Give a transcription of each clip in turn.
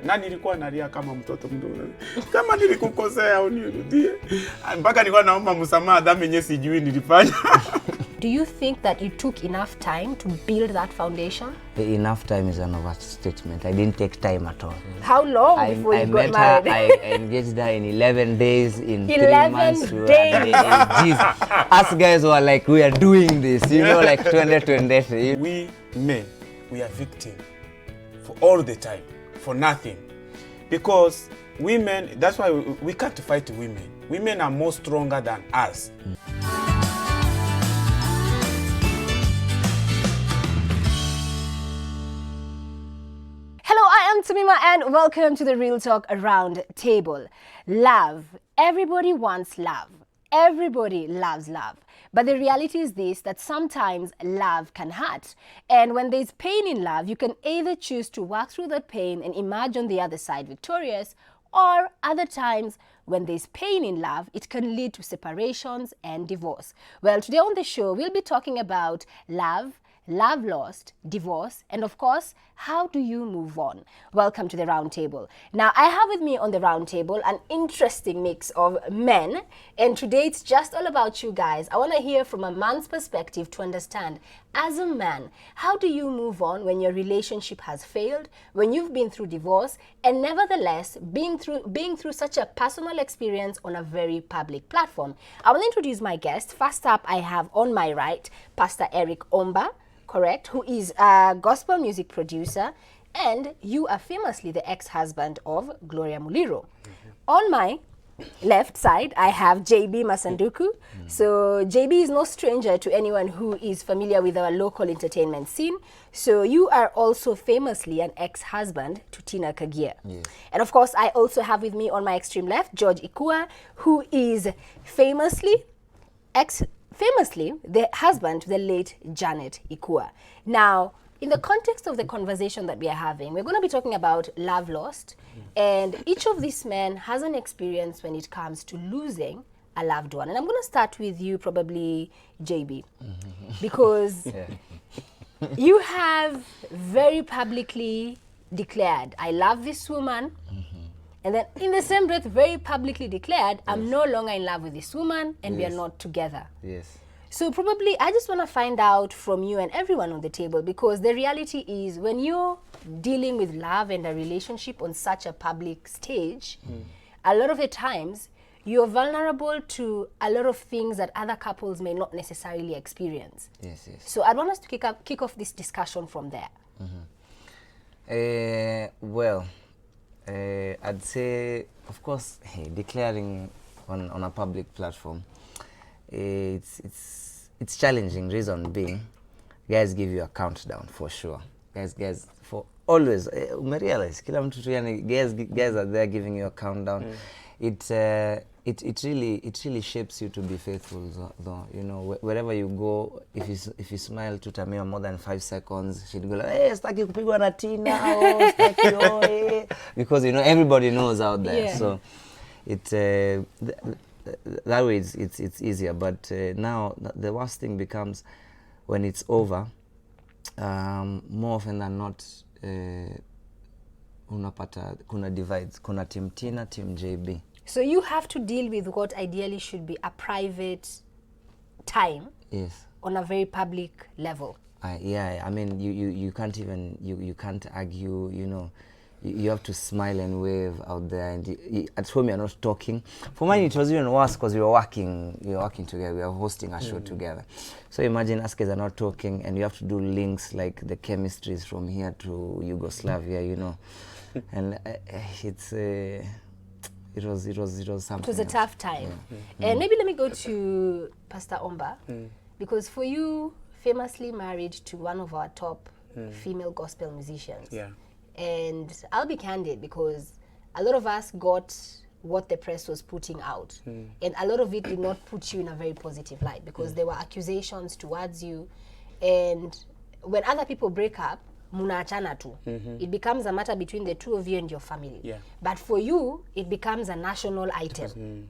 Na nilikuwa nalia kama mtoto mdogo. Kama nilikukosea unirudie. Mpaka nilikuwa naomba msamaha dhambi yenyewe sijui nilifanya. Do you think that it took enough time to build that foundation? Enough time is an overstatement. I didn't take time at all. How long before you got married? I engaged her in 11 days, in 3 months. 11 days. Us guys were like, we are doing this, you know, like 2020. We men, we are victims for all the time, for nothing. Because women, that's why we can't fight women. Women are more stronger than us. I'm Tumima and welcome to the Real Talk Round Table. Love. Everybody wants love. Everybody loves love. But the reality is this, that sometimes love can hurt. And when there's pain in love, you can either choose to walk through that pain and imagine the other side victorious, or other times when there's pain in love, it can lead to separations and divorce. Well, today on the show, we'll be talking about love, love lost, divorce, and of course, how do you move on? Welcome to the round table. Now, I have with me on the round table an interesting mix of men, and today it's just all about you guys. I want to hear from a man's perspective to understand, as a man, how do you move on when your relationship has failed, when you've been through divorce, and nevertheless, being through such a personal experience on a very public platform. I will introduce my guest. First up, I have on my right, Pastor Eric Omba, correct, who is a gospel music producer, and you are famously the ex-husband of Gloria Muliro. On my left side, I have JB Masanduku. So JB is no stranger to anyone who is familiar with our local entertainment scene. So you are also famously an ex-husband to Tina Kagia. Yes. And of course, I also have with me on my extreme left, George Ikua, who is famously the husband to the late Janet Ikua. Now, in the context of the conversation that we are having, we're going to be talking about love lost, and each of these men has an experience when it comes to losing a loved one. And I'm going to start with you, probably JB, because you have very publicly declared, I love this woman, and then in the same breath, very publicly declared, I'm no longer in love with this woman, and we are not together. Yes. So probably, I just want to find out from you and everyone on the table, because the reality is when you're dealing with love and a relationship on such a public stage, a lot of the times, you're vulnerable to a lot of things that other couples may not necessarily experience. Yes, yes. So I want us to kick off this discussion from there. I'd say, of course, declaring on a public platform, it's challenging. Reason being, guys give you a countdown for sure. Guys for always. Realize, kila mtu tu yani, guys are there giving you a countdown. It really shapes you to be faithful, though. You know, wherever you go, if you smile to Tamia more than 5 seconds, she'd go like, hey, staki kupigwa na Tina, oh, staki, oh, hey. Because, you know, everybody knows out there. Yeah. So that way it's easier. But now the worst thing becomes when it's over. More often than not, unapata kuna divides, kuna team Tina, team JB. So you have to deal with what ideally should be a private time. Yes. On a very public level. Yeah, I mean, you can't even, you can't argue, you know. You have to smile and wave out there, and at home you're not talking. For mine, it was even worse because we were working together. We were hosting a show together. So imagine us guys are not talking, and you have to do links like the chemistries from here to Yugoslavia, you know. And it was something. It was a tough time. Yeah. And maybe let me go to Pastor Omba, because for you, famously married to one of our top female gospel musicians. Yeah. And I'll be candid, because a lot of us got what the press was putting out. And a lot of it did not put you in a very positive light, because there were accusations towards you. And when other people break up, munaachana tu. It becomes a matter between the two of you and your family. Yeah. But for you, it becomes a national item.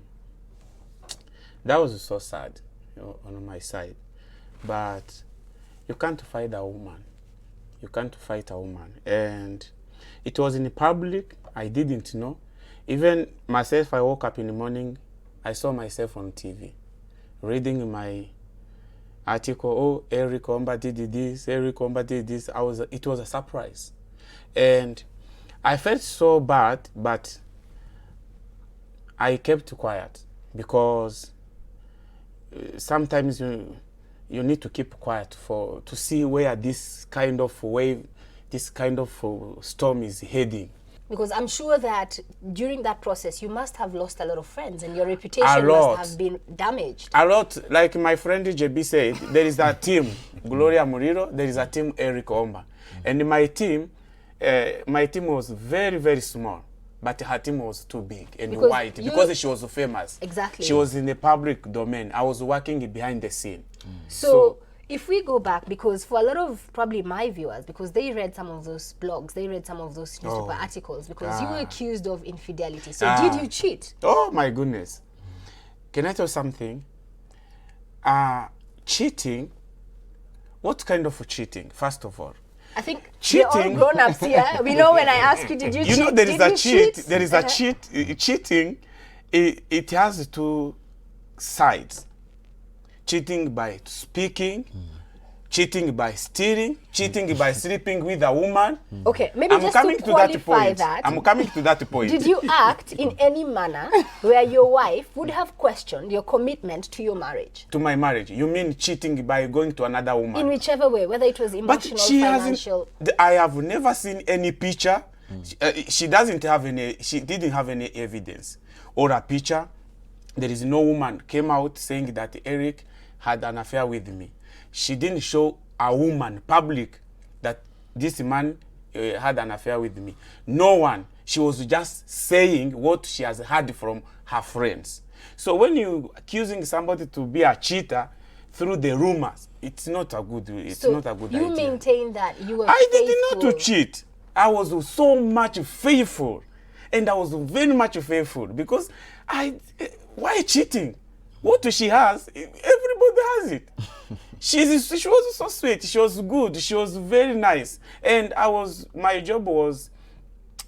That was so sad, you know, on my side. But you can't fight a woman. You can't fight a woman. And it was in public, I didn't know. Even myself, I woke up in the morning, I saw myself on TV, reading my article, oh, Eric Omba did this, Eric Omba did this. It was a surprise. And I felt so bad, but I kept quiet because sometimes you need to keep quiet to see where this kind of wave, this kind of storm is heading. Because I'm sure that during that process, you must have lost a lot of friends and your reputation must have been damaged. A lot. Like my friend JB said, there is a team, Gloria Muriro, there is a team, Eric Omba. And my team was very, very small. But her team was too big and white because she was famous. Exactly. She was in the public domain. I was working behind the scene. So if we go back, because for a lot of probably my viewers, because they read some of those blogs, they read some of those newspaper articles, because you were accused of infidelity. So did you cheat? Oh my goodness. Can I tell you something? Cheating, what kind of cheating, first of all? I think cheating, we're all grown-ups here. We know when I ask you, did you cheat? You know, there is a cheat. There is a cheat. Cheating, it has two sides. Cheating by speaking, cheating by stealing, cheating by sleeping with a woman. Okay, maybe just to qualify that. I'm coming to that point. Did you act in any manner where your wife would have questioned your commitment to your marriage? To my marriage? You mean cheating by going to another woman? In whichever way, whether it was emotional, financial. I have never seen any picture. She didn't have any evidence or a picture. There is no woman came out saying that Eric had an affair with me. She didn't show a woman public that this man had an affair with me. No one. She was just saying what she has heard from her friends. So when you accusing somebody to be a cheater through the rumors, it's not a good. Not a good idea. You maintain that you were. I did not to cheat. I was so much faithful, and I was very much faithful because why cheating? What she has, everybody has it. She was so sweet. She was good. She was very nice. And my job was,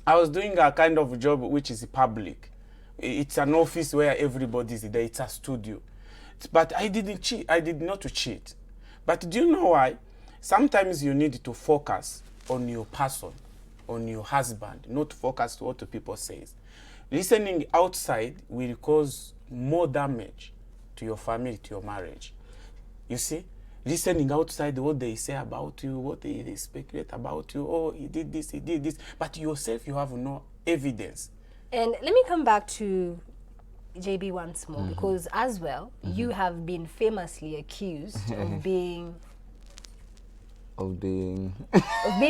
I was doing a kind of job which is public. It's an office where everybody is there. It's a studio. But I didn't cheat. I did not cheat. But do you know why? Sometimes you need to focus on your person, on your husband, not focus on what people say. Listening outside will cause more damage to your family, to your marriage. You see? Listening outside what they say about you, what they speculate about you, oh, he did this, but yourself, you have no evidence. And let me come back to JB once more, because as well, you have been famously accused of being... Of being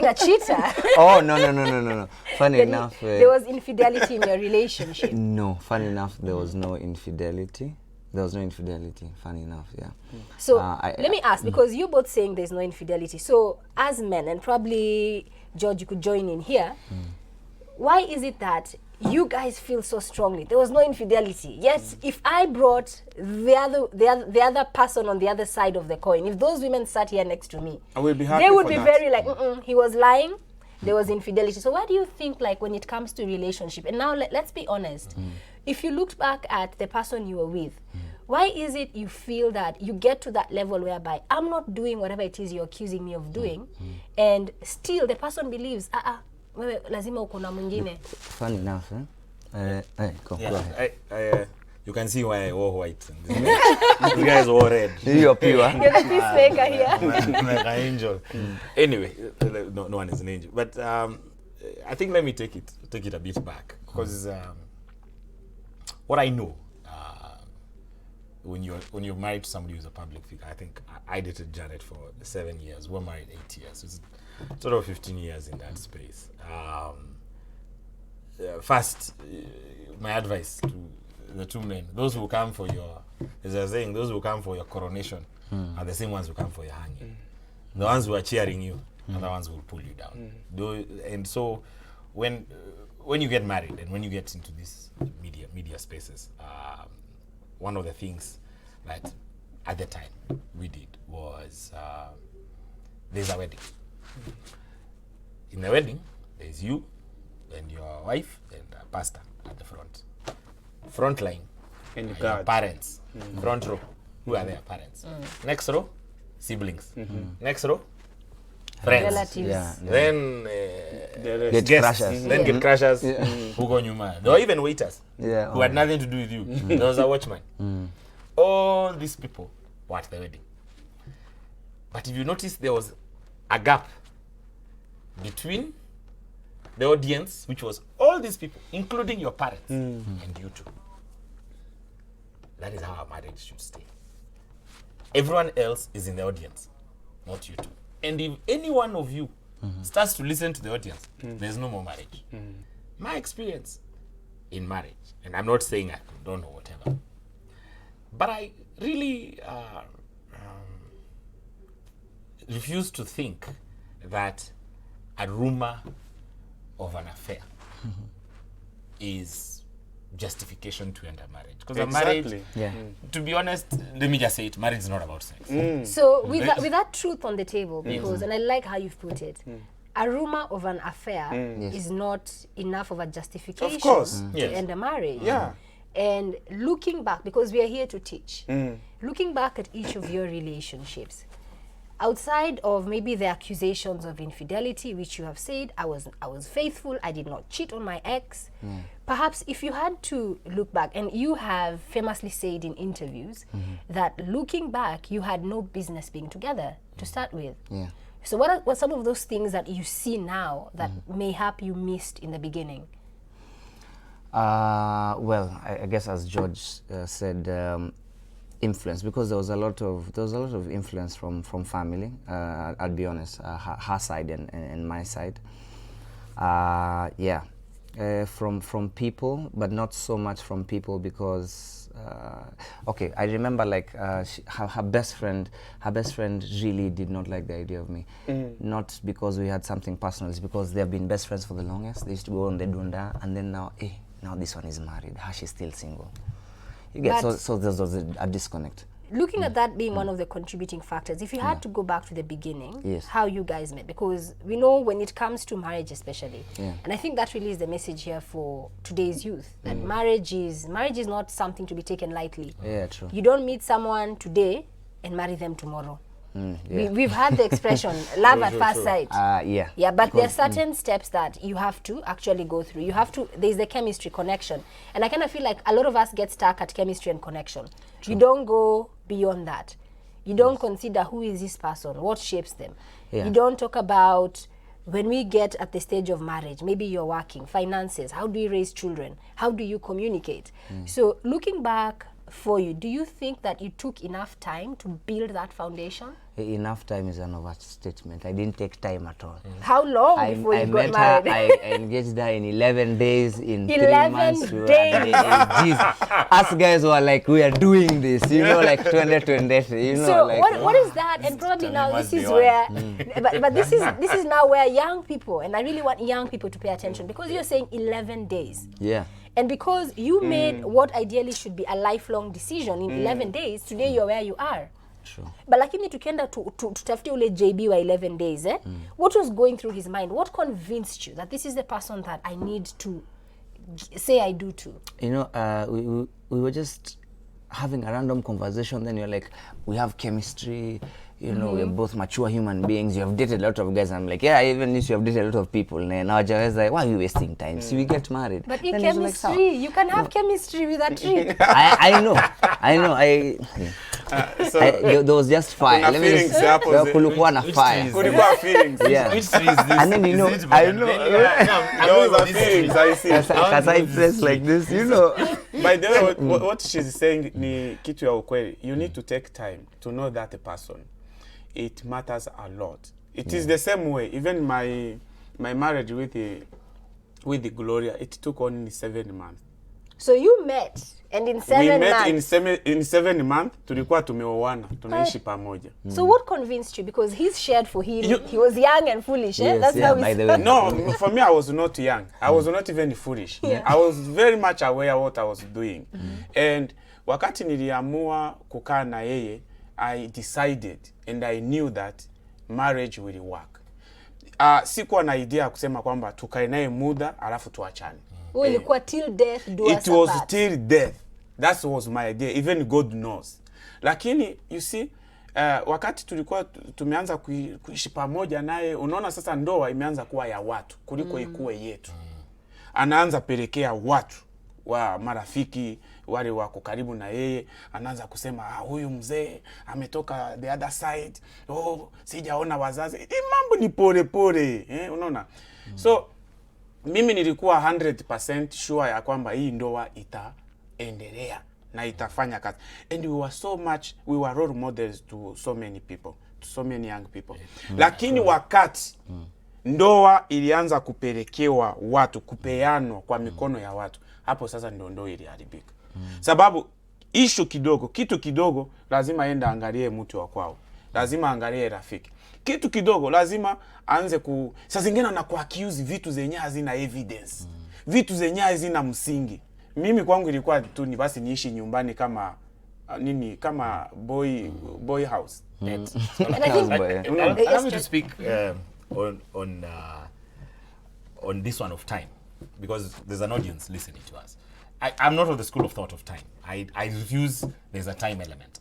a cheater. Oh, no. Funny enough... there was infidelity in your relationship. No, funny enough, there was no infidelity. There was no infidelity, funny enough, yeah. So, let me ask, because you're both saying there's no infidelity. So, as men, and probably, George, you could join in here, why is it that you guys feel so strongly there was no infidelity? Yes, if I brought the other person on the other side of the coin, if those women sat here next to me, I will be happy they would for be that. very like, he was lying, there was infidelity. So why do you think, like, when it comes to relationship, and now let's be honest, if you looked back at the person you were with, why is it you feel that you get to that level whereby I'm not doing whatever it is you're accusing me of doing, and still the person believes, wewe lazima uko na mwingine? Funny enough, go ahead. You can see why I wore white. You guys wore red. You're pure. You're the peacemaker here. Like an angel. Anyway, no one is an angel. But I think let me take it a bit back, because what I know, when you're married to somebody who's a public figure, I think I dated Janet for 7 years. We're married 8 years. So it's sort of 15 years in that space. First, my advice to the two men, those who come for your, as I was saying, those who come for your coronation are the same ones who come for your hanging. The ones who are cheering you are the ones who will pull you down. And so when you get married and when you get into these media spaces, one of the things that at the time we did was there's a wedding. In the wedding, there's you, and your wife and a pastor at the front. Front line, And your God. parents. Front row, who are their parents. Next row, siblings. Next row, friends. Relatives. Yeah. Then Get guests. crashers. Then get crashers. Who go nyuma. There were even waiters Yeah. who had nothing to do with you. There was a watchman. All these people were at the wedding. But if you notice, there was a gap between the audience, which was all these people, including your parents and you too. That is how a marriage should stay. Everyone else is in the audience, not you two. And if any one of you starts to listen to the audience, there's no more marriage. My experience in marriage, and I'm not saying I don't know whatever, but I really refuse to think that a rumor of an affair is justification to end a marriage. Because a marriage, Exactly. Yeah. to be honest, let me just say it, marriage is not about sex. So with that truth on the table, because, and I like how you've put it, a rumor of an affair is not enough of a justification Of course. to Yes. end a marriage. Yeah. And looking back, because we are here to teach, looking back at each of your relationships, outside of maybe the accusations of infidelity, which you have said, I was faithful, I did not cheat on my ex. Perhaps if you had to look back, and you have famously said in interviews that looking back, you had no business being together to start with. Yeah. So what are some of those things that you see now that mayhap you missed in the beginning? Well, I guess as George said, influence, because there was a lot of influence from family. I'll be honest, her side and my side. Yeah, from people, but not so much from people because. Okay, I remember like her best friend really did not like the idea of me. Not because we had something personal, it's because they have been best friends for the longest. They used to go on the dunda, and then now this one is married, she's still single. You get, But- so there's a disconnect. Looking at that being one of the contributing factors, if you had to go back to the beginning, Yes. how you guys met, because we know when it comes to marriage especially, Yeah. and I think that really is the message here for today's youth, that marriage is not something to be taken lightly. Yeah, true. You don't meet someone today and marry them tomorrow. Yeah. We've had the expression, love at first sight. Yeah. Yeah, but there are certain steps that you have to actually go through. You have to, there's the chemistry connection. And I kind of feel like a lot of us get stuck at chemistry and connection. You don't go beyond that. You don't consider who is this person, what shapes them. Yeah. You don't talk about when we get at the stage of marriage, maybe you're working, finances, how do you raise children? How do you communicate? So looking back for you, do you think that you took enough time to build that foundation? Enough time is an overstatement. I didn't take time at all. How long I before you got met married? her, I engaged her in 11 days, in 3 11 months. days. Us guys were like, we are doing this, like 2020, So like. what is that? And probably Tell now me this what's is the where, but this is now where young people, and I really want young people to pay attention, because you're saying 11 days. Yeah. And because you made what ideally should be a lifelong decision in 11 days, today you're where you are. True. But lakini tukienda tutafutia ule JB wa 11 days, what was going through his mind? What convinced you that this is the person that I need to say I do to? We were just having a random conversation, then you're like, we have chemistry, we're both mature human beings. You have dated a lot of guys. I'm like, yeah, even if you have dated a lot of people, now Jawa's like, why are you wasting time? So we get married. But in Then he's like, chemistry, you can have chemistry with a tree. I know. There was just fire. Kuna Let me feelings just, hapo zi- kulikuwa na which fire. trees? Kulikuwa feelings. Yeah. Which tree is this? And then, Is it I Bougainvillea? know. There was a feelings, I see. As I press like this, By the way, what she's saying ni kitu ya ukweli. You need to take time to know that person. It matters a lot. It is the same way. Even my marriage with the Gloria, it took only 7 months. So you met, and in 7 We months. met in 7 months. Tulikuwa tumeoana, tunaishi pamoja. So what convinced you? Because he's shared for him. He was young and foolish. Yes, That's yeah, how by it's the way. No, for me, I was not young. I was not even foolish. I was very much aware what I was doing. And wakati niliamua kukaa na yeye, I decided and I knew that marriage will work. sikuwa na idea ya kusema kwamba tukae naye muda alafu tuachane. Wewe ilikuwa till death do us It was apart. till death. That was my idea. Even God knows. Lakini you see, wakati tulikuwa tumeanza kuishi pamoja naye, unaona sasa ndoa imeanza kuwa ya watu kuliko ikuwe yetu. Anaanza pelekea watu wa marafiki wale wako karibu na yeye, anaanza kusema huyu mzee ametoka the other side, sijaona wazazi. Mambo ni pole pole, unaona. So mimi nilikuwa 100% sure ya kwamba hii ndoa itaendelea na itafanya kazi. And we were role models to so many people, to so many young people. Lakini wakati ndoa ilianza kupelekewa watu, kupeanwa kwa mikono ya watu, hapo sasa ndoa iliharibika. Sababu kitu kidogo lazima enda angalie mtu wa kwao. Lazima angalie rafiki. Kitu kidogo lazima aanze saa zingine anakuaccuse vitu zenye hazina evidence. Vitu zenye hazina msingi. Mimi kwangu ilikuwa tu ni basi niishi nyumbani kama kama boy house. And I think Allow me to speak on this one of time, because there's an audience listening to us. I'm not of the school of thought of time. I refuse there's a time element.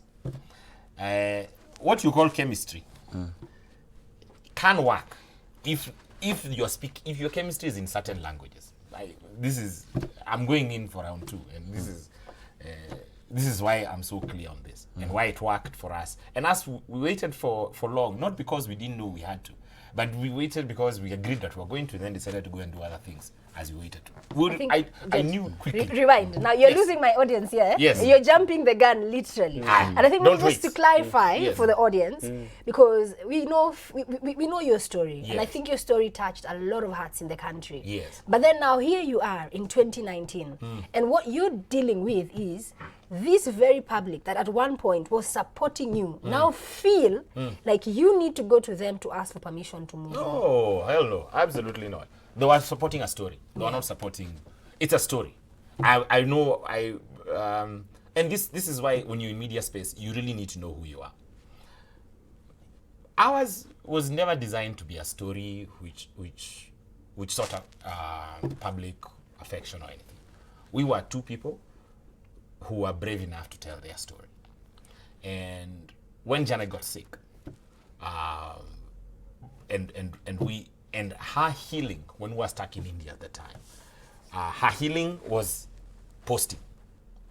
What you call chemistry can work if your chemistry is in certain languages. I'm going in for round 2, and this is why I'm so clear on this and why it worked for us. And us, we waited for long, not because we didn't know we had to, but we waited because we agreed that we were going to, then decided to go and do other things as we waited to. I knew quickly. Rewind. Now you're losing my audience here. Yes. You're jumping the gun literally. And I think just to clarify for the audience, because we know your story, and I think your story touched a lot of hearts in the country. Yes. But then now here you are in 2019, and what you're dealing with is this very public that at one point was supporting you now feel like you need to go to them to ask for permission to move on. No, hell no, absolutely not. They were supporting a story. They were not supporting. It's a story. I know. And this is why when you're in media space, you really need to know who you are. Ours was never designed to be a story which sort of public affection or anything. We were two people who were brave enough to tell their story. And when Janet got sick, and her healing, when we were stuck in India at the time, her healing was posting,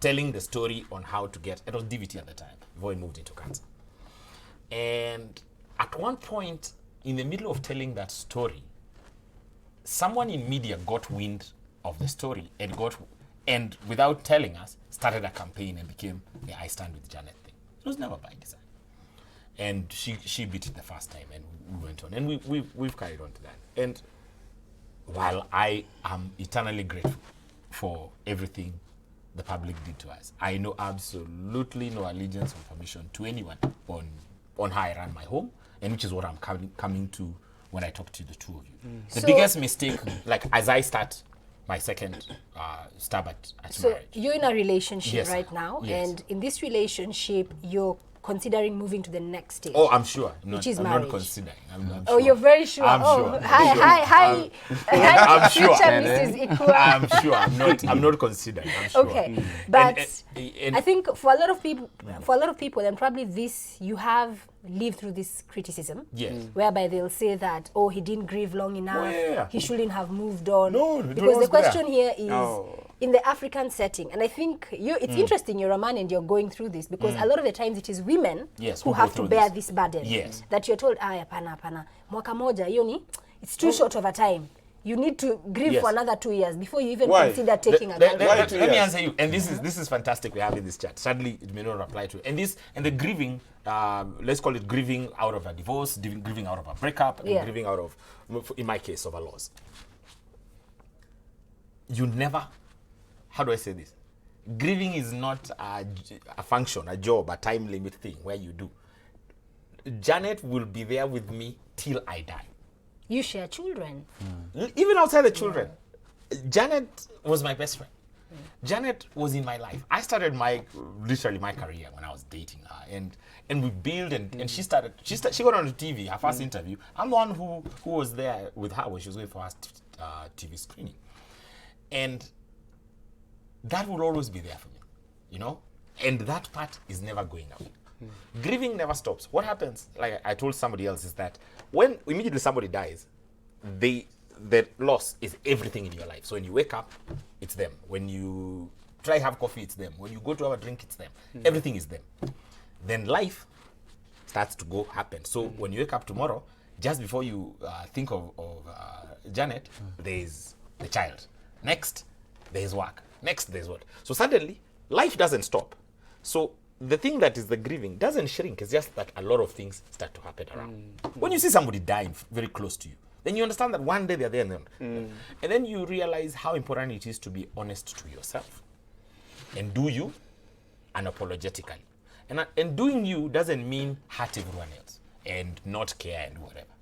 telling the story on how to get, it was DVT at the time, before we moved into cancer. And at one point, in the middle of telling that story, someone in media got wind of the story and without telling us, started a campaign and became the I Stand With Janet thing. It was never by design. And she beat it the first time, and we went on. And we've carried on to that. And while I am eternally grateful for everything the public did to us, I know absolutely no allegiance or permission to anyone on how I run my home, and which is what I'm coming to when I talk to the two of you. The biggest mistake, like as I start my second stab at marriage. You're in a relationship right now, yes. and in this relationship, you're considering moving to the next stage. Oh, I'm sure. Which is I'm marriage. not considering. I'm Oh, sure. you're very sure. I'm oh, sure. Hi, I'm sure. future Mrs. Ikua. I'm sure. I'm not considering. I'm sure. Okay, but and I think for a lot of people, and probably this, you have lived through this criticism, yes, whereby they'll say that, oh, he didn't grieve long enough, he shouldn't have moved on. No, because the question here is in the African setting, and I think it's interesting you're a man and you're going through this, because a lot of the times it is women who have to bear this burden. Yes. That you're told, hapana, mwaka moja, yoni, it's too short of a time. You need to grieve for another 2 years before you even consider taking a girlfriend. Let me answer you. And this is fantastic we have in this chat. Sadly, it may not apply to. And the grieving, let's call it grieving out of a divorce, grieving out of a breakup, and grieving out of, in my case, of a loss. You never, how do I say this? Grieving is not a function, a job, a time limit thing where you do. Janet will be there with me till I die. You share children. Even outside the children. Janet was my best friend. Janet was in my life. I started literally my career when I was dating her, and we built, and she got on the TV, her first interview. I'm the one who was there with her when she was going for her TV screening. And that will always be there for me, you know? And that part is never going away. Grieving never stops. What happens, like I told somebody else, is that when immediately somebody dies, the loss is everything in your life. So when you wake up, it's them. When you try have coffee, it's them. When you go to have a drink, it's them. Everything is them. Then life starts to happen. So when you wake up tomorrow, just before you think of Janet, there's the child. Next, there's work. Next, there's what? So suddenly, life doesn't stop. So the thing that is the grieving doesn't shrink. It's just that a lot of things start to happen around. When you see somebody dying very close to you, then you understand that one day they're there. And then you realize how important it is to be honest to yourself and do you unapologetically. And doing you doesn't mean hurt everyone else and not care and whatever.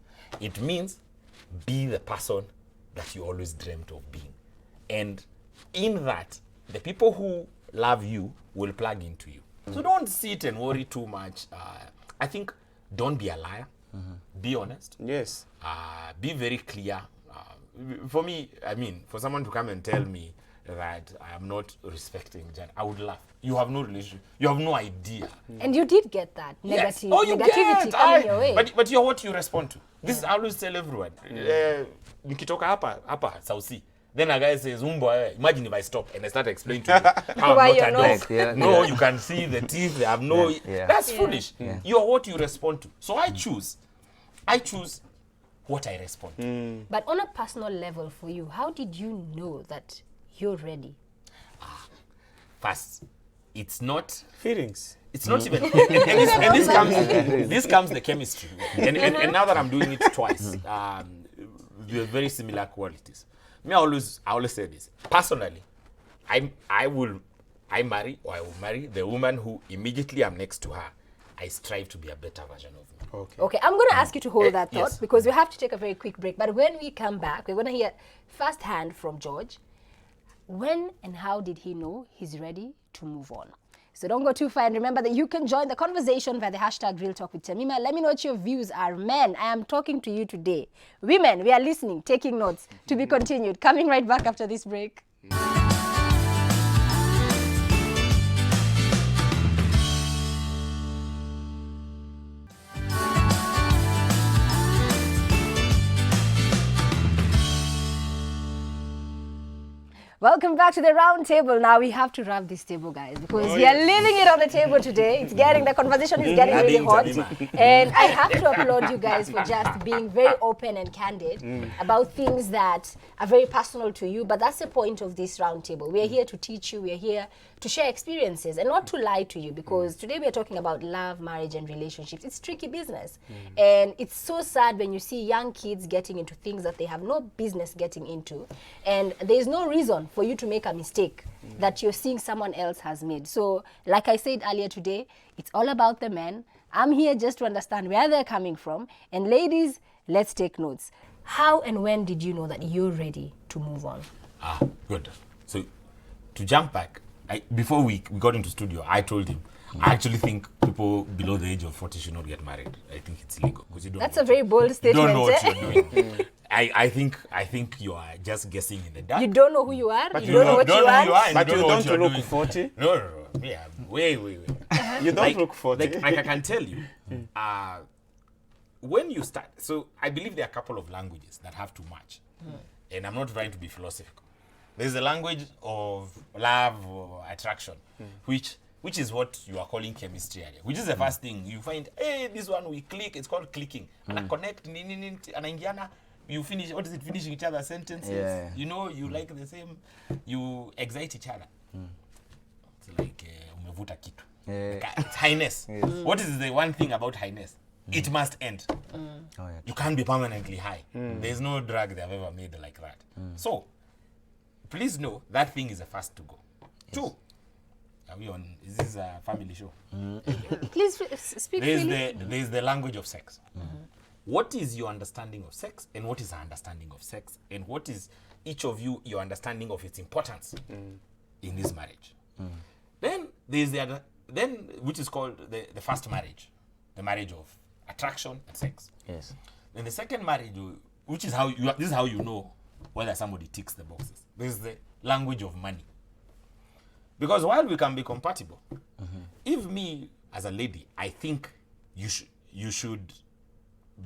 It means be the person that you always dreamt of being. And in that, the people who love you will plug into you. So don't sit and worry too much. I think don't be a liar. Be honest. Yes. Be very clear. For me, I mean, for someone to come and tell me that I am not respecting Jan, I would laugh. You have no relationship. You have no idea. And you did get that Yes. negativity Get. coming your way. But you're what you respond to. This I always tell everyone. Nikitoka hapa Sausi. Then a guy says, imagine if I stop and I start explaining to you how Why I'm you're not a not. dog. No, you can see the teeth. They have no. That's foolish. You're what you respond to. So I choose what I respond to. But on a personal level for you, how did you know that you're ready? First, it's not Feelings. It's not even, and this comes the chemistry. And now that I'm doing it twice, we have very similar qualities. Me, I always say this. Personally, I marry or I will marry the woman who immediately I'm next to her. I strive to be a better version of me. Okay, I'm going to ask you to hold that thought yes. because we have to take a very quick break. But when we come back, we're going to hear firsthand from George. When and how did he know he's ready to move on? So don't go too far, and remember that you can join the conversation via the hashtag Real Talk with Temima. Let me know what your views are. Men, I am talking to you today. Women, we are listening, taking notes. To be continued. Coming right back after this break. Welcome back to the round table. Now we have to wrap this table, guys, because we are leaving it on the table today. The conversation is getting really hot. And I have to applaud you guys for just being very open and candid about things that are very personal to you. But that's the point of this round table. We are here to teach you. We are here to share experiences and not to lie to you, because today we are talking about love, marriage, and relationships. It's tricky business. And it's so sad when you see young kids getting into things that they have no business getting into. And there's no reason for you to make a mistake that you're seeing someone else has made. So, like I said earlier today, it's all about the men. I'm here just to understand where they're coming from. And ladies, let's take notes. How and when did you know that you're ready to move on? Good. So, to jump back, before we got into studio, I told him, I actually think people below the age of 40 should not get married. I think it's illegal. You don't That's a very bold statement. You don't know what you're doing. I think you are just guessing in the dark. You don't know who you are. But you don't know what you want. But you don't look look 40. No. Yeah, way. You don't look 40. Like I can tell you, when you start, so I believe there are a couple of languages that have to match. And I'm not trying to be philosophical. There's a language of love or attraction, which is what you are calling chemistry area, which is the first thing. You find, hey, this one we click, it's called clicking. And I connect, and you finish, what is it, finishing each other's sentences. Yeah. You know, you like the same, you excite each other. It's like, umevuta kitu. It's highness. Yes. What is the one thing about highness? It must end. Oh, yeah. You can't be permanently high. There's no drug they have ever made like that. So, please know that thing is the first to go. Yes. 2. Are we on? Is this a family show? Please speak freely. There's the language of sex. What is your understanding of sex, and what is our understanding of sex, and what is each of you your understanding of its importance? in this marriage. Then there's the other, which is called the first marriage, the marriage of attraction and sex. Yes. Then the second marriage, which is how this is how you know whether somebody ticks the boxes. This is the language of money. Because while we can be compatible, if me as a lady, I think you should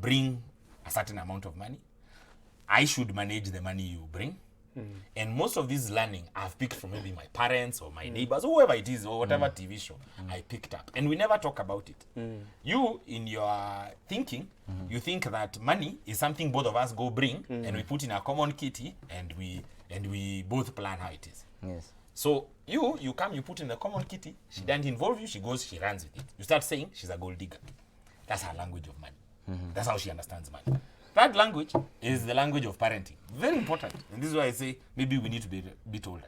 bring a certain amount of money, I should manage the money you bring. And most of this learning I've picked from maybe my parents or my neighbors, or whoever it is, or whatever TV show I picked up. And we never talk about it. You, in your thinking, you think that money is something both of us go bring, and we put in a common kitty, and we both plan how it is. Yes. So you come, you put in the common kitty, she doesn't involve you, she goes, she runs with it. You start saying she's a gold digger. That's her language of money. That's how she understands money. That language is the language of parenting. Very important. And this is why I say maybe we need to be a bit older.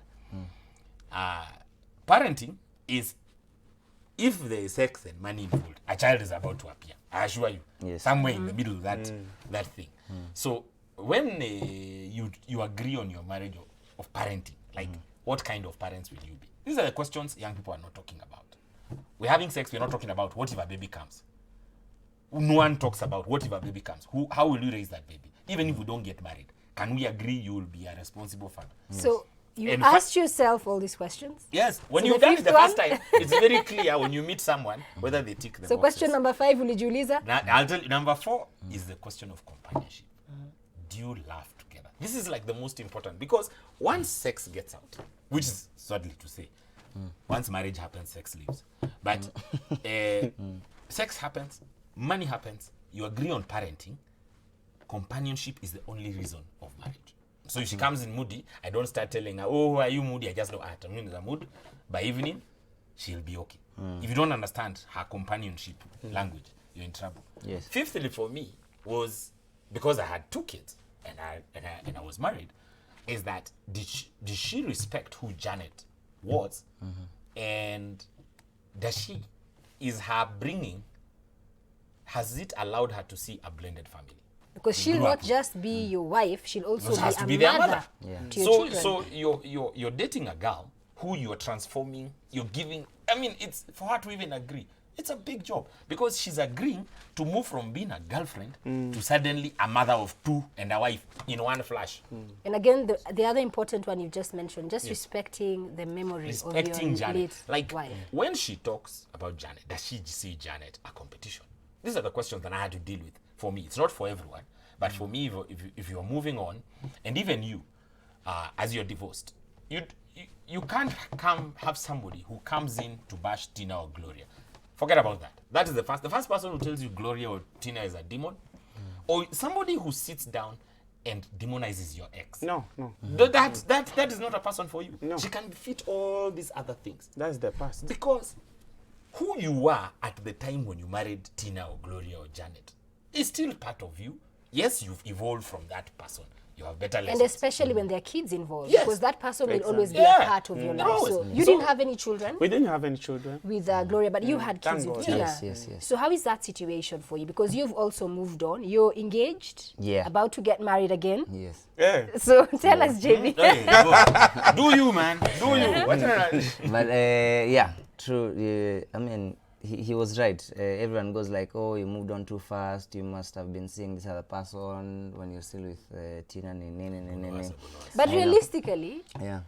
Parenting is, if there is sex and money involved, a child is about to appear. I assure you. Yes. Somewhere in the middle of that thing. So when you agree on your marriage of parenting, like what kind of parents will you be? These are the questions young people are not talking about. We're having sex, we're not talking about what if a baby comes. No one talks about what if a baby comes. How will you raise that baby? Even if we don't get married, can we agree you will be a responsible father? So you And asked yourself all these questions? Yes. When So you've the done it the fifth first one? time, it's very clear when you meet someone whether they tick the So boxes. question number 5, ulijiuliza? Now, I'll tell you, number 4 is the question of companionship. Do you laugh together? This is like the most important, because once sex gets out, which is sadly to say, once marriage happens, sex leaves. But sex happens, money happens, you agree on parenting, companionship is the only reason of marriage. So if she comes in moody, I don't start telling her, oh, are you moody? I just know, I'm in the mood. By evening, she'll be okay. If you don't understand her companionship language, you're in trouble. Yes. Fifthly, for me, was because I had 2 kids and I was married, is that did she respect who Janet was, and is her bringing, has it allowed her to see a blended family? Because she'll grew not up. just be your wife, she'll also It has to be be a their mother mother. Yeah. to your children. So you're dating a girl who you're transforming, you're giving. I mean, it's for her to even agree. It's a big job, because she's agreeing to move from being a girlfriend to suddenly a mother of 2 and a wife in one flash. And again, the other important one you just mentioned, just respecting the memory Respecting of your Janet. late Like, wife. when she talks about Janet, does she see Janet a competition? These are the questions that I had to deal with. For me, it's not for everyone, but for me, if you're moving on, and even you, as you're divorced, you can't have somebody who comes in to bash Tina or Gloria. Forget about that. That is the first person who tells you Gloria or Tina is a demon, or somebody who sits down and demonizes your ex. No. That is not a person for you. No. She can fit all these other things. That's the past. Because who you were at the time when you married Tina or Gloria or Janet is still part of you. Yes, you've evolved from that person. You have better lessons. And especially when there are kids involved, Yes. because that person will always be Yeah. a part of your life. Always. So you So- didn't have any children We didn't have any children. with Gloria, but you had kids Thank with God. Tina. Yes. So how is that situation for you? Because you've also moved on. You're engaged. Yeah. About to get married again. Yes. Yeah. So tell us, JB. Hey, go. Do you, man? Do you? What But yeah, true. I mean, he was right. Everyone goes like, oh, you moved on too fast. You must have been seeing this other person when you're still with Tina. But realistically, Yeah.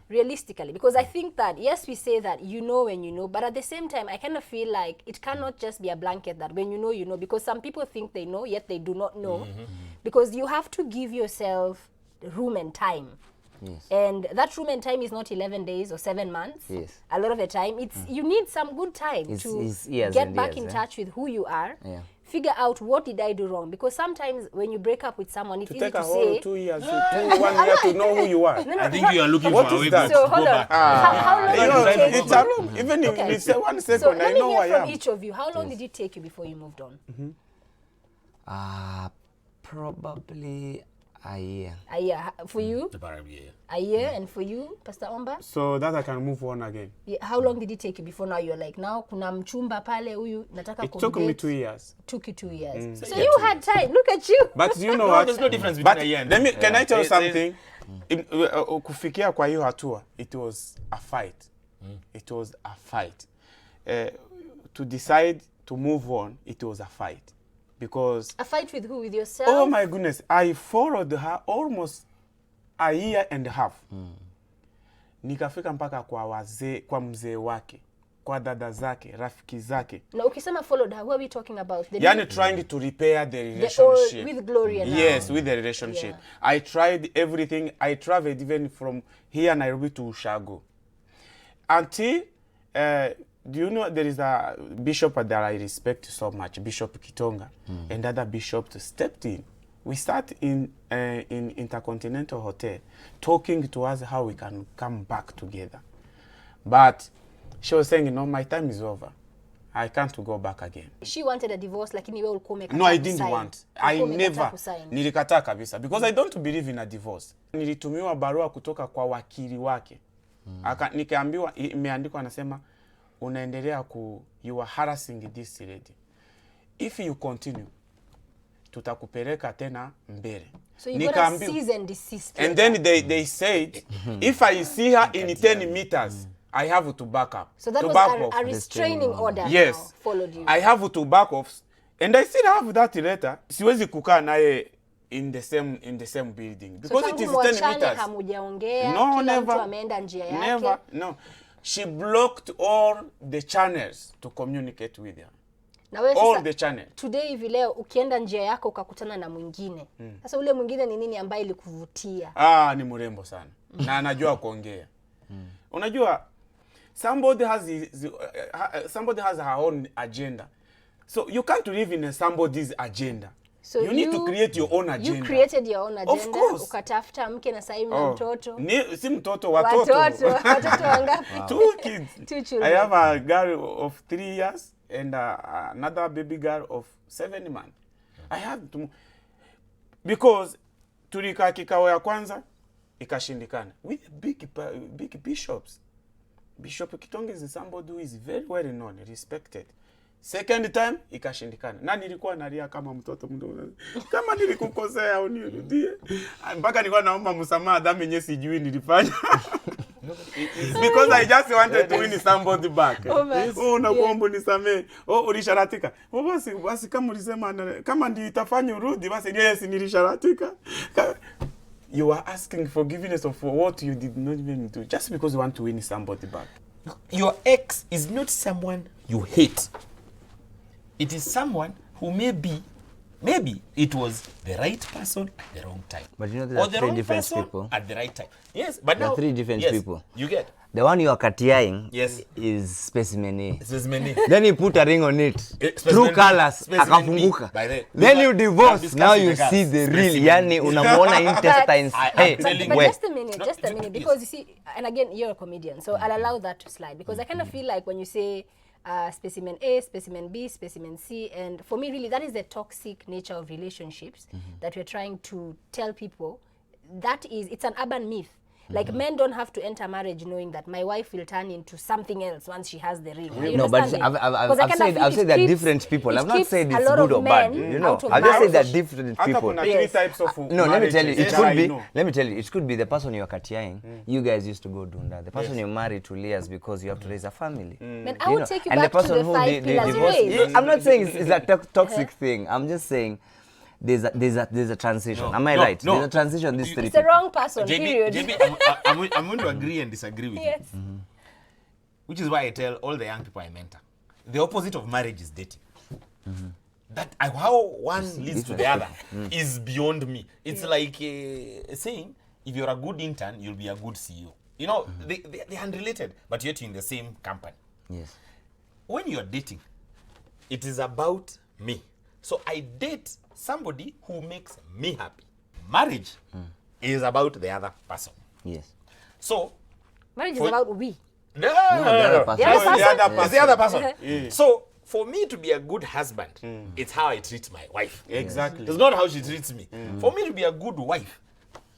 because I think that, yes, we say that you know when you know, but at the same time, I kind of feel like it cannot just be a blanket that when you know, because some people think they know, yet they do not know. Because you have to give yourself room and time. Yes. And that room and time is not 11 days or 7 months. Yes. A lot of the time, it's you need some good time to It's years get and back years, in eh? touch with who you are. Yeah. Figure out what did I do wrong, because sometimes when you break up with someone, it's To easy take to a whole say. 2 years, 1 year to know who you are. I think you are looking What for a is way that? to So go hold on. back. How long You did know, it take it's you? a long, even if Okay. you say 1 So second, I let me know who I hear from am. each of you. How long did it take you before you moved on? Probably a year. A year. For you? Yeah. A year. And for you, Pastor Omba? So that I can move on again. Yeah, how long did it take you before now you're like, now kuna mchumba pale huyu nataka It took me kumdate? 2 years. Took you 2 years. So Yeah, you 2 had time. Look at you. But you know No, what? there's no difference between But a year and can I tell you There's- something? kufikia kwa hiyo hatua, it was a fight. It was a fight. To decide to move on, it was a fight. Because... A fight with who? With yourself? Oh my goodness, I followed her almost a year and a half. Nikafika mpaka kwa mzee wake, kwa dada zake, rafiki zake. Na ukisema followed her, who are we talking about? Yani trying to repair the relationship. With Gloria now. Yes, with the relationship. Yeah. I tried everything. I traveled even from here, Nairobi, to Ushago. Until, do you know there is a bishop that I respect so much, Bishop Kitonga, and other bishops stepped in. We sat in Intercontinental Hotel talking to us how we can come back together. But she was saying, my time is over. I can't go back again. She wanted a divorce, lakini wewe ulikuwa umekataa. No, I didn't want. I never. Nilikataa kabisa because I don't believe in a divorce. Nilitumiwa barua kutoka kwa wakili wake. Nikaambiwa, imeandikwa anasema, unaendelea you are harassing this lady. If you continue, tutakupeleka tena mbele. So you got a cease and desist. And then they said, if I see her in 10 meters, I have to back up. So that to was a restraining order. Yes. Now followed you. I have to back off. And I still have that letter. Siwezi kukaa naye in the same building. Because so it is 10 meters. Hamujaongea, no, kila never. Mtu ameenda njia yake. Never, no. She blocked all the channels to communicate with her. Na wewe all the channels. Today hivi leo ukienda njia yako ukakutana na mwingine. Sasa ule mwingine ni nini ambaye ilikuvutia? Ni mrembo sana. Na anajua kuongea. Unajua somebody has her own agenda. So you can't live in somebody's agenda. So you need to create your own agenda. You created your own agenda. Of course. Ukatafuta mke na sasa na mtoto. Si mtoto, watoto. Watoto wangapi? 2 kids. 2 children. I have a girl of 3 years and another baby girl of 7 months. I have to, because tulika kikao ya kwanza ikashindikana with big bishops. Bishop Kitonga is somebody who is very well known, respected. Second time ikashindikana. Na nilikuwa nalia kama mtoto mdogo. Kama nilikukosea unirudie. Mpaka nilikuwa naomba msamaha dhambi yenyewe sijui nilifanya. Because I just wanted to win somebody back. Nakuomba nisamee. Ulisharatika. Basi kama ulisema kama ndio itafanya urudi basi yes nilisharatika. You are asking forgiveness for what you did not even do just because you want to win somebody back. Your ex is not someone you hate. It is someone who maybe it was the right person at the wrong time. But you know there are the 3 different people. At the right time. Yes, but there now... are 3 different people. You get? The one you are katiaing yes. is specimen A. Specimen A. Then you put a ring on it. True colors. Akafunguka. Then you divorce. Now you see the real. Yani unamuona intestines. But just a minute. Because you see, and again, you're a comedian. So I'll allow that to slide. Because I kind of feel like when you say specimen A, specimen B, specimen C, and for me really that is the toxic nature of relationships that we're trying to tell people. It's an urban myth. Like men don't have to enter marriage knowing that my wife will turn into something else once she has the ring. No, but I've said that different people. I've not said it's good or bad. You know, I've just said that different people. Yes. Types of no, let me tell you. It could be. Let me tell you. It could be the person you are katiaing. You guys used to go dunda. The person you married to Leah's because you have to raise a family. Man, I will take you back to the 5 pillars you raised. I'm not saying it's a toxic thing. I'm just saying. There's a transition. Am I right? No. There's a transition. This 3 It's the wrong person. Period. JB, I'm going to agree and disagree with you. Which is why I tell all the young people I mentor, the opposite of marriage is dating. That how one leads to the other is beyond me. It's like saying if you're a good intern, you'll be a good CEO. You know, they're unrelated, but yet you're in the same company. Yes. When you're dating, it is about me. So I date somebody who makes me happy. Marriage is about the other person. Yes. So marriage is about we. No. It's the other person. So for me to be a good husband, it's how I treat my wife. Exactly. It's not how she treats me. For me to be a good wife,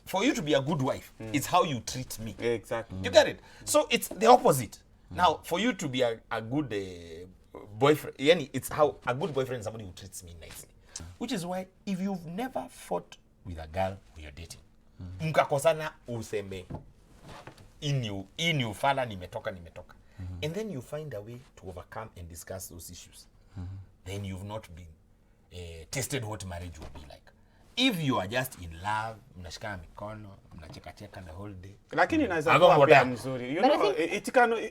for you to be a good wife, it's how you treat me. Exactly. You get it? So it's the opposite. Now, for you to be a good boyfriend, it's how a good boyfriend is somebody who treats me nicely. Which is why if you've never fought with a girl who you're dating, mkakosana useme ini ufala nimetoka. And then you find a way to overcome and discuss those issues. Then you've not been tested what marriage will be like. If you are just in love, mnashikana mikono, mnacheka the whole day. Lakini inaweza kuwa pia mzuri. You know,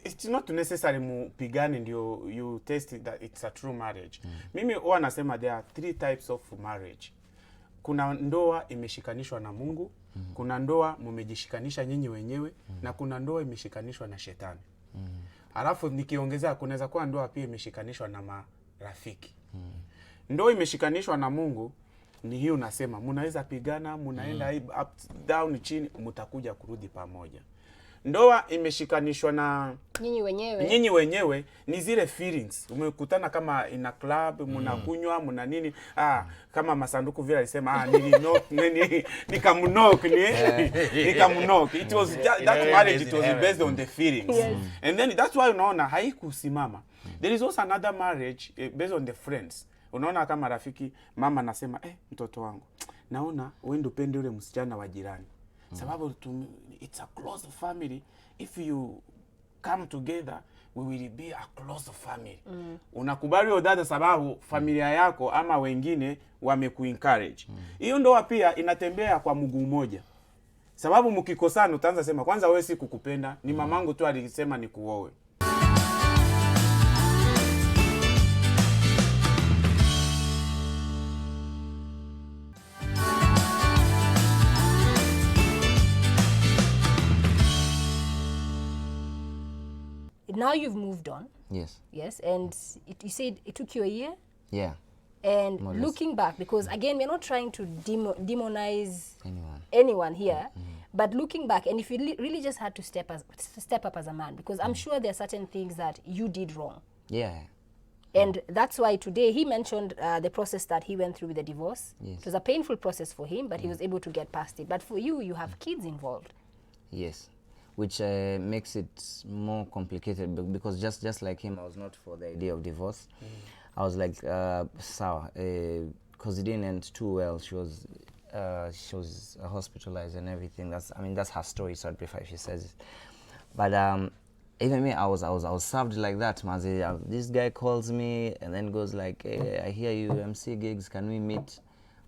it's not necessary mupigane ndio you test that it's a true marriage. Mimi huwa nasema there are 3 types of marriage. Kuna ndoa imeshikanishwa na Mungu, kuna ndoa mmejishikanisha nyinyi wenyewe, na kuna ndoa imeshikanishwa na shetani. Alafu nikiongezea kunaweza kuwa ndoa pia imeshikanishwa na marafiki. Ndoa imeshikanishwa na Mungu ni hiyo unasema mnaweza pigana, mnaenda up down chini, mtakuja kurudi pamoja. Ndoa imeshikanishwa na nyinyi wenyewe ni zile feelings. Umekutana kama in a club, mnakunywa, mna nini, kama Masanduku vile alisema nikamnok. It was that marriage, it was based on the feelings. And then that's why unaona haikusimama. There is also another marriage based on the friends. Unaona kama rafiki, mama anasema mtoto wangu, naona uende upende yule msichana wa jirani. Sababu it's a close family. If you come together, we will be a close family. Unakubali hiyo dada sababu familia yako ama wengine wamekuencourage. Hiyo ndoa pia inatembea kwa mguu mmoja. Sababu mkikosana utaanza sema kwanza wewe si kukupenda, ni mamangu tu alisema nikuoe. Now you've moved on. Yes. And you said it took you a year? Yeah. And looking back, because again, we're not trying to demonize anyone here, but looking back, and if you really just had to step up as a man, because I'm sure there are certain things that you did wrong. Yeah. And that's why today he mentioned the process that he went through with the divorce. Yes. It was a painful process for him, but he was able to get past it. But for you, you have kids involved. Yes. Which makes it more complicated, because just like him, I was not for the idea of divorce. I was like, sour, because it didn't end too well. She was hospitalized and everything. That's her story. So I'd prefer if she says it. But even me, I was served like that. This guy calls me and then goes like, hey, I hear you MC gigs. Can we meet?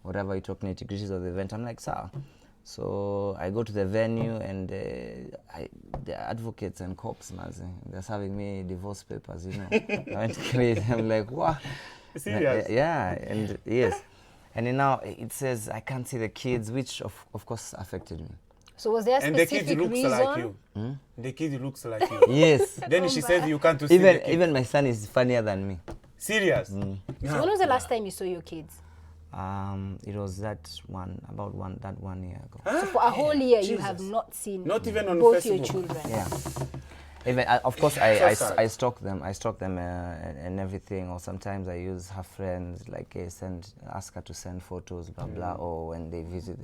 Whatever you talk nitty-gritties of the event. I'm like, sour. So I go to the venue and the advocates and cops, they're serving me divorce papers, you know. I went crazy. I'm like, what? Serious? Yeah, and yes. And then now it says I can't see the kids, which of course affected me. So was there a specific reason? And the kid looks like you. The kid looks like you. Yes. Then she says you can't see the kid. Even my son is funnier than me. Serious? So when was the last time you saw your kids? It was that 1 year ago. So for a whole year, you have not seen not even on both Facebook. your children. Yeah. Even of course I stalk them. I stalk them and everything. Or sometimes I use her friends, like ask her to send photos, blah blah. Or when they visit,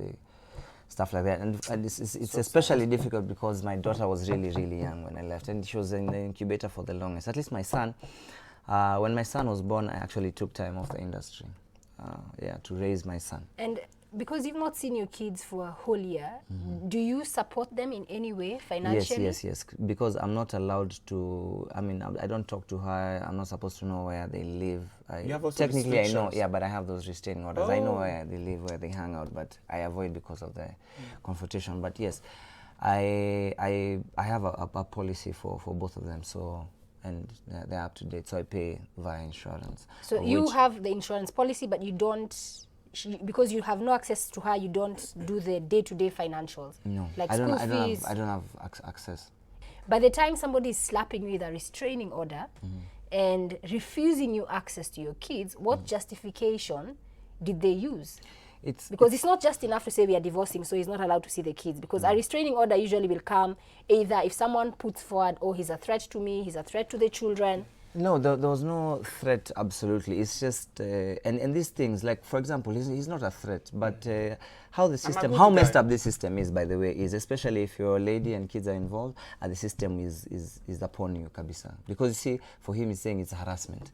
stuff like that. And it's especially difficult because my daughter was really young when I left, and she was in the incubator for the longest. At least my son. When my son was born, I actually took time off the industry. To raise my son. And because you've not seen your kids for a whole year, do you support them in any way financially? Yes. Because I'm not allowed to. I don't talk to her. I'm not supposed to know where they live. Technically, I know. Yeah, but I have those restraining orders. I know where they live, where they hang out, but I avoid because of the confrontation. But yes, I have a policy for both of them. So. And they're up to date, so I pay via insurance. So you have the insurance policy, but you don't, because you have no access to her, you don't do the day-to-day financials. No, like I school fees. I don't have access. By the time somebody is slapping you with a restraining order and refusing you access to your kids, what justification did they use? Because it's not just enough to say we are divorcing, so he's not allowed to see the kids. Because a restraining order usually will come either if someone puts forward, he's a threat to me, he's a threat to the children. No, there was no threat, absolutely. It's just, and these things, like, for example, he's not a threat, but how messed up the system is, by the way, is especially if you're a lady and kids are involved, the system is upon you, kabisa. Because you see, for him, he's saying it's harassment.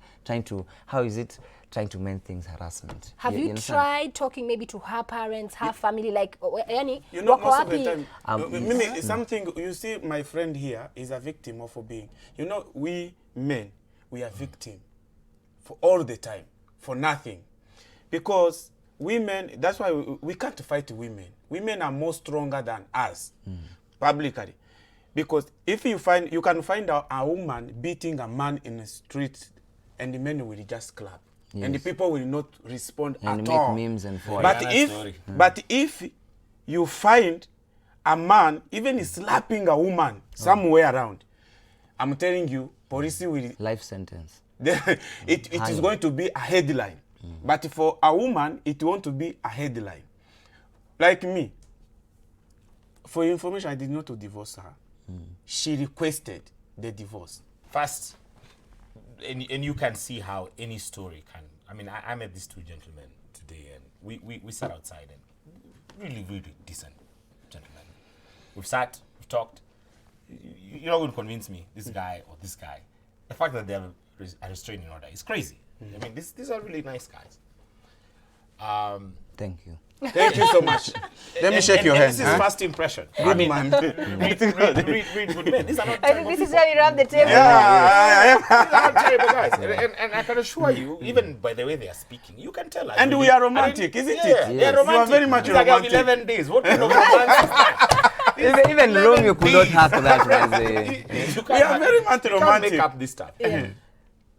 trying to make things harassment. Have you understand? tried talking maybe to her parents, her family, like, yani, You know, wako most of the wapi? time, Mimi, something, you see, my friend here is a victim of being. You know, we men, we are victim for all the time, for nothing. Because women, that's why we can't fight women. Women are more stronger than us, publicly. Because if you can find a woman beating a man in the street, and the men will just clap. Yes. And the people will not respond And at make all. memes and forward. But if you find a man even slapping a woman somewhere around, I'm telling you, police will Life sentence. it is going to be a headline. But for a woman, it won't be a headline. Like me, for your information, I did not divorce her. She requested the divorce. First, and you can see how any story can. I mean, I met these two gentlemen today, and we sat outside, and really, really decent gentlemen. We've sat, we've talked. You're not going to convince me, this guy or this guy. The fact that they have a restraining order is crazy. I mean, these are really nice guys. Thank you. Thank you so much. Let me shake your hand. This is first impression. I mean, read good men. These are not I think this is where we rub the table. these are not terrible guys. And I can assure you, even by the way they are speaking, you can tell. And we are romantic, isn't it? Yeah, they are romantic. You are very much It's like romantic. 11 days. What kind of romance is that? Even Romeo could not hack that. We are very much You can't romantic. make up this stuff.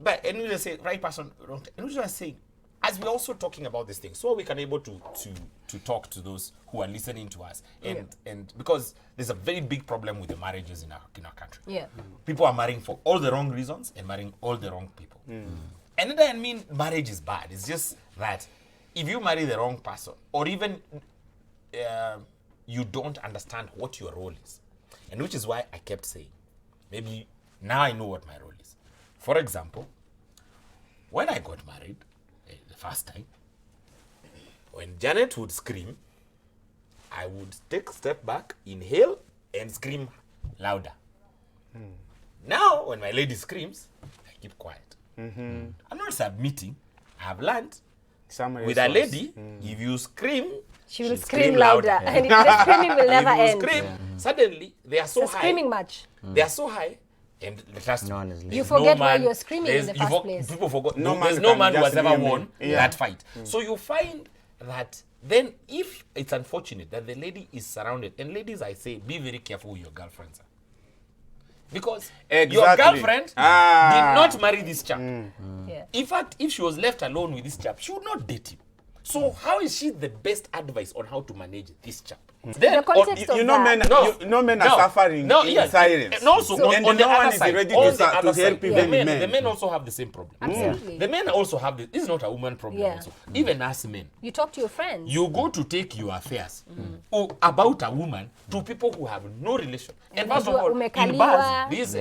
But and we just say right person, wrong. And we just say, as we're also talking about this thing, so we can able to talk to those who are listening to us, and because there's a very big problem with the marriages in our country. Yeah. People are marrying for all the wrong reasons and marrying all the wrong people. And it doesn't mean marriage is bad. It's just that if you marry the wrong person, or even you don't understand what your role is, and which is why I kept saying, maybe now I know what my role is. For example, when I got married, the first time, when Janet would scream, I would take a step back, inhale, and scream louder. Now, when my lady screams, I keep quiet. I'm not submitting. I have learned with a lady, if you scream, She will scream louder. And the screaming will never if end. you scream, suddenly they are so It's a high. screaming match. They are so high, and trust No one me, is there's You forget why man- you're screaming in there's- the you first place. People forgot. No There's man no can man who has just ever leave me. won Yeah. that fight. So you find that then if it's unfortunate that the lady is surrounded, and ladies, I say, be very careful who your girlfriends are. Because your Exactly. girlfriend did not marry this chap. Yeah. In fact, if she was left alone with this chap, she would not date him. So how is she the best advice on how to manage this chap? Then, The context of You know, that. men are suffering in silence. And also, And on no the one other is side, ready on to the other help side, even the men. men also have the same problem. Absolutely. The men also have this. This is not a woman problem. Yeah. Also, even us men, You talk to your friends. you go to take your affairs about a woman to people who have no relation. And first of all, in Umekaliwa. bars,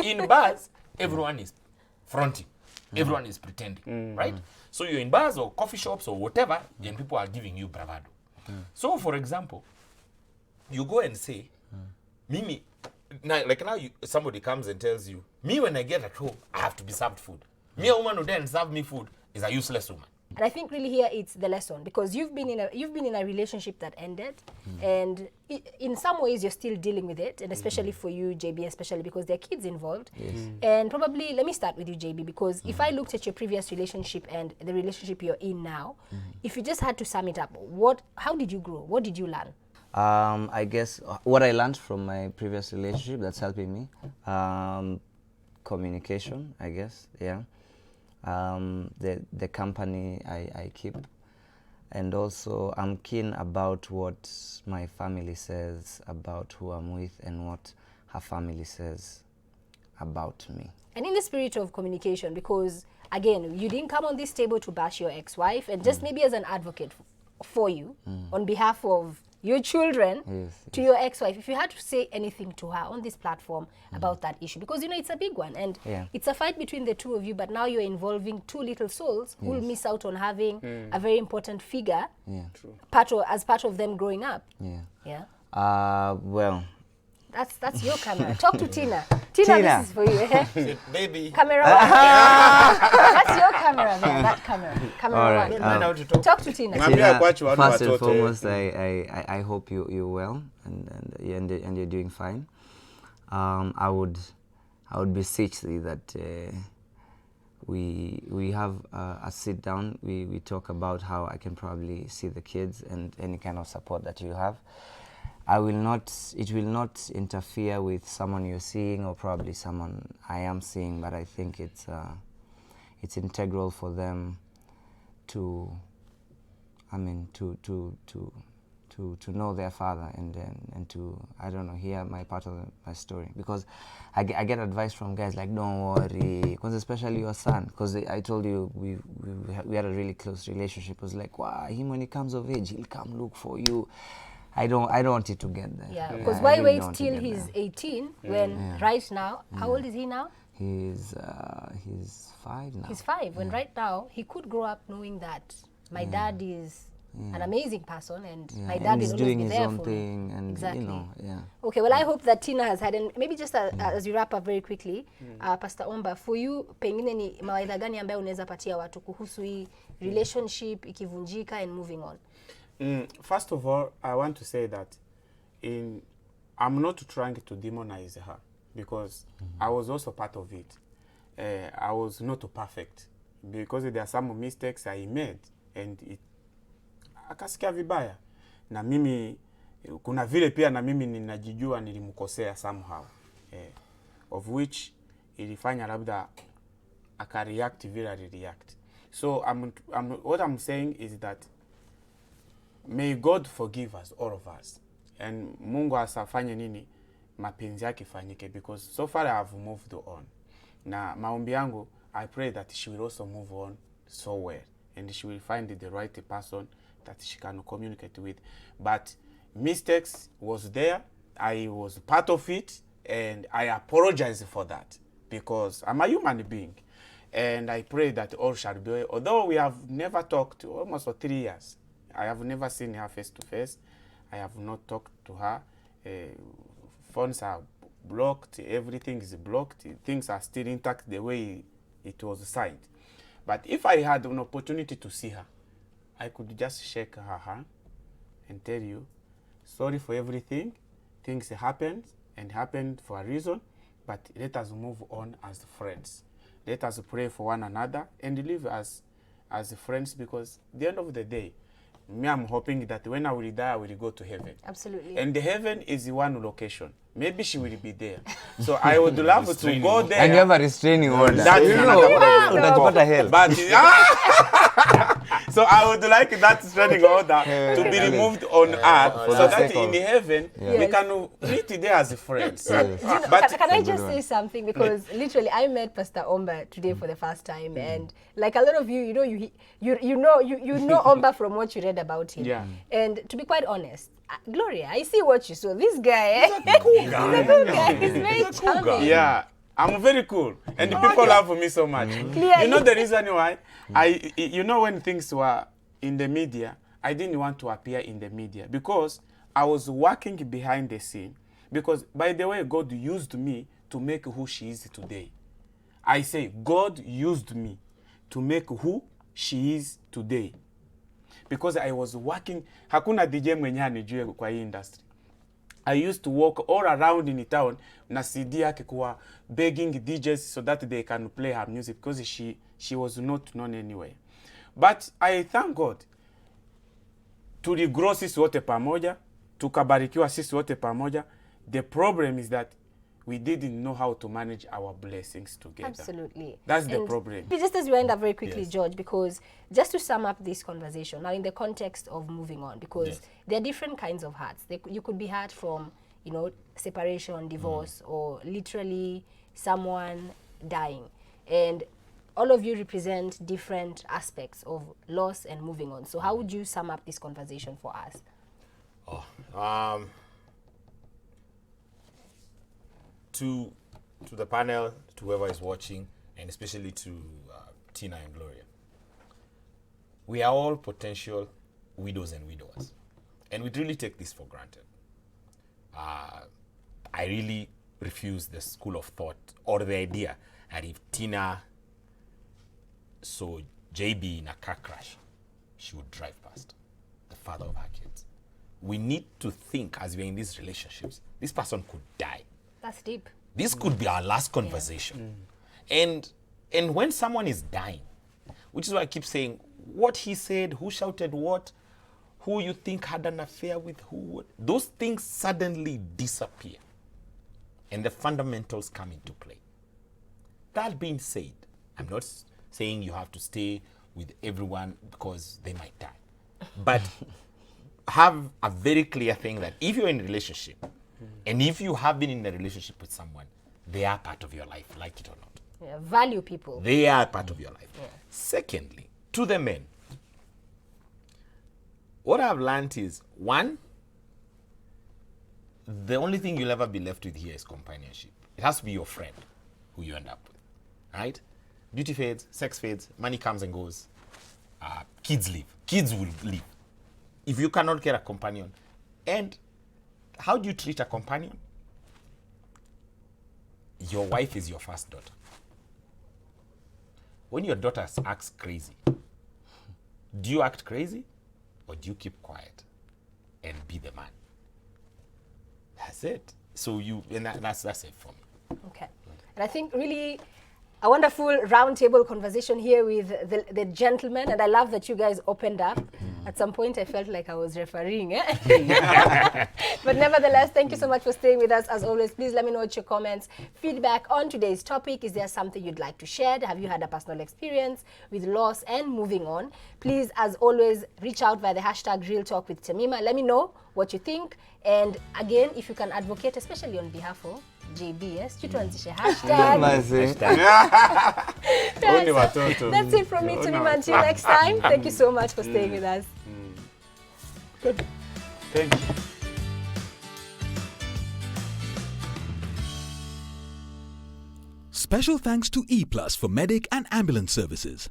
in bars, everyone is fronting, everyone is pretending, right? So you're in bars or coffee shops or whatever, and people are giving you bravado. So, for example, you go and say, Mimi, now, like now somebody comes and tells you, me when I get at home, I have to be served food. Me, a woman who then serve me food is a useless woman. And I think really here it's the lesson, because you've been in a relationship that ended, and in some ways you're still dealing with it, and especially for you, JB, especially because there are kids involved. And probably let me start with you, JB, because if I looked at your previous relationship and the relationship you're in now, if you just had to sum it up, how did you grow? What did you learn? I guess what I learned from my previous relationship that's helping me, communication, I guess, yeah. The company I keep, and also I'm keen about what my family says about who I'm with and what her family says about me. And in the spirit of communication, because again, you didn't come on this table to bash your ex-wife, and just maybe as an advocate for you, on behalf of your children, to your ex-wife, if you had to say anything to her on this platform about that issue, because you know it's a big one, and it's a fight between the two of you, but now you're involving two little souls who will miss out on having a very important figure as part of them growing up. Well, that's your camera. Talk to Tina. Tina, this is for you. Baby. Camera one. That's your camera there, that camera. cameraman. right, Learn how to talk. Talk to Tina. Mwambie Tina, akuache watu first and watoto. foremost, I hope you're well and you're doing fine. I would beseech thee that we have a sit down. We talk about how I can probably see the kids and any kind of support that you have. It will not interfere with someone you're seeing or probably someone I am seeing, but I think it's integral for them to know their father and to, I don't know, hear my part of my story, because I get advice from guys like, don't worry, because especially your son, because I told you we had a really close relationship. It was like, wow, him when he comes of age, he'll come look for you. I don't want it to get there. Yeah, because I why really wait don't want to till get he's there. 18 when right now, how old is he now? He's 5 now. He's 5, when right now he could grow up knowing that my dad is an amazing person and my dad and will he's always doing be his there own for thing, me. and Exactly. you know, yeah. Okay, well, I hope that Tina has had, and maybe just as we wrap up very quickly, Pastor Omba, for you, pengine ni mawaidha gani ambayo unaweza patia watu kuhusu hii relationship ikivunjika and moving on? First of all, I want to say that I'm not trying to demonize her, because I was also part of it. I was not perfect, because there are some mistakes I made and akasikia vibaya, na mimi kuna vile pia na mimi ninajijua nilimkosea somehow, of which ilifanya labda akareact vile alireact. So what I'm saying is that may God forgive us, all of us, and Mungu asafanye nini mapenzi yake fanyike, because so far I have moved on. Na maombi yangu, I pray that she will also move on so well, and she will find the right person that she can communicate with. But mistakes was there, I was part of it, and I apologize for that, because I'm a human being, and I pray that all shall be well. Although we have never talked almost for 3 years, I have never seen her face to face. I have not talked to her. Phones are blocked. Everything is blocked. Things are still intact the way it was signed. But if I had an opportunity to see her, I could just shake her hand and tell you, sorry for everything. Things happened and happened for a reason, but let us move on as friends. Let us pray for one another and live as friends, because at the end of the day, me, I'm hoping that when I will die, I will go to heaven. Absolutely. And the heaven is one location. Maybe she will be there. So I would love to go there. And you have a restraining order. That's another problem. Utajipata hell. But so I would like that restraining order to be removed on earth, so the that sake in of- the heaven we Yes. can meet there as friends. Can I just say something? Because literally, I met Pastor Omba today for the first time, and like a lot of you, you know Omba from what you read about him. Yeah. And to be quite honest, Gloria, I see what you saw. This guy, he's a cool guy. He's very charming. Yeah, I'm very cool, and the people love me so much. Clearly. You know the reason why? When things were in the media, I didn't want to appear in the media, because I was working behind the scene. Because, by the way, God used me to make who she is today. I say, God used me to make who she is today. Because I was working, hakuna DJ mwenye anijue kwa hii industry. I used to walk all around in the town na CD yake kwa begging DJs so that they can play her music, because she was not known anywhere. But I thank God, tuligrow sisi wote pamoja, tukabarikiwa sisi wote pamoja. The problem is that we didn't know how to manage our blessings together. Absolutely. That's the And problem. Just as we end up very quickly, Yes. George, because just to sum up this conversation, now in the context of moving on, because Yes. there are different kinds of hurts. You could be hurt from, separation, divorce, or literally someone dying. And all of you represent different aspects of loss and moving on. So how would you sum up this conversation for us? To the panel, to whoever is watching, and especially to Tina and Gloria, we are all potential widows and widowers, and we really take this for granted. I really refuse the school of thought or the idea that if Tina so JB in a car crash, she would drive past the father of her kids. We need to think as we're in these relationships, this person could die. That's deep. This could be our last conversation. And when someone is dying, which is why I keep saying, what he said, who shouted what, who you think had an affair with who, those things suddenly disappear. And the fundamentals come into play. That being said, I'm not saying you have to stay with everyone because they might die. But have a very clear thing that if you're in a relationship, and if you have been in a relationship with someone, they are part of your life, like it or not. Yeah, value people. They are part of your life. Yeah. Secondly, to the men, what I've learned is, one, the only thing you'll ever be left with here is companionship. It has to be your friend who you end up with, right? Beauty fades, sex fades, money comes and goes. Kids leave. Kids will leave. If you cannot get a companion. And how do you treat a companion? Your wife is your first daughter. When your daughter acts crazy, do you act crazy or do you keep quiet and be the man? That's it. So that's it for me. Okay. And I think really a wonderful roundtable conversation here with the gentlemen, and I love that you guys opened up. At some point, I felt like I was refereeing. But nevertheless, thank you so much for staying with us. As always, please let me know what your comments, feedback on today's topic. Is there something you'd like to share? Have you had a personal experience with loss and moving on? Please, as always, reach out via the hashtag Real Talk with Tamima. Let me know what you think. And again, if you can advocate, especially on behalf of JB, yes, tutuanzishe hashtag. That's it from me, Tamima. Until next time, thank you so much for staying with us. Good. Thank you. Special thanks to E+ for medic and ambulance services.